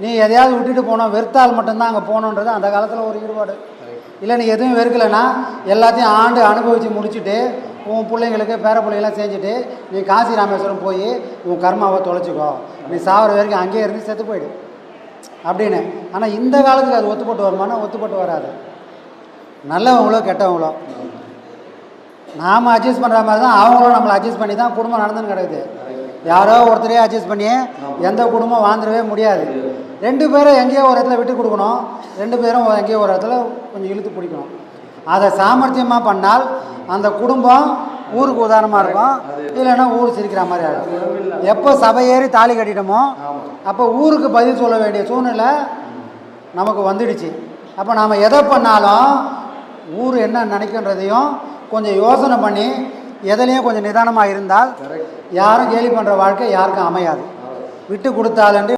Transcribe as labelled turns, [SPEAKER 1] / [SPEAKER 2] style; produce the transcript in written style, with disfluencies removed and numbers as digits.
[SPEAKER 1] நீ எதையாவது விட்டுட்டு போனோம், வெறுத்தால் மட்டும்தான் அங்கே போகணுன்றது அந்த காலத்தில் ஒரு ஈடுபாடு. இல்லை நீ எதுவும் வெறுக்கலைன்னா எல்லாத்தையும் ஆண்டு அனுபவித்து முடிச்சுட்டு உன் பிள்ளைங்களுக்கு பேர பிள்ளைங்களாம் செஞ்சுட்டு நீ காசி ராமேஸ்வரம் போய் உன் கர்மாவை தொலைச்சிக்கோ, நீ சாகிற வரைக்கும் அங்கேயே இருந்து செத்து போயிடு அப்படின்னு. ஆனால் இந்த காலத்துக்கு அது ஒத்துப்பட்டு வருமானா ஒத்துப்பட்டு வராது. நல்லவங்களோ கெட்டவங்களோ நாம் அட்ஜஸ்ட் பண்ணுற மாதிரி தான் அவங்களும் நம்மளை அட்ஜஸ்ட் பண்ணி தான் குடும்பம் நடந்துன்னு கிடக்குது. யாரோ ஒருத்தரையே அட்ஜஸ்ட் பண்ணி எந்த குடும்பம் வாழ்ந்துடவே முடியாது. 2 பேரும் எங்கேயோ ஒரு இடத்துல விட்டு கொடுக்கணும், 2 பேரும் எங்கேயோ ஒரு இடத்துல கொஞ்சம் இழுத்து பிடிக்கணும். அதை சாமர்த்தியமாக பண்ணால் அந்த குடும்பம் ஊருக்கு உதாரணமாக இருக்கும், இல்லைன்னா ஊர் சிரிக்கிற மாதிரி ஆகிடும். எப்போ சபையேறி தாலி கட்டிட்டோமோ அப்போ ஊருக்கு பதில் சொல்ல வேண்டிய சூழ்நிலை நமக்கு வந்துடுச்சு. அப்போ நாம் எதை பண்ணாலும் ஊர் என்ன நினைக்கின்றதையும் கொஞ்சம் யோசனை பண்ணி எதுலேயும் கொஞ்சம் நிதானமாக இருந்தால் யாரும் கேலி பண்ணுற வாழ்க்கை யாருக்கும் அமையாது. விட்டு கொடுத்தாலன்றி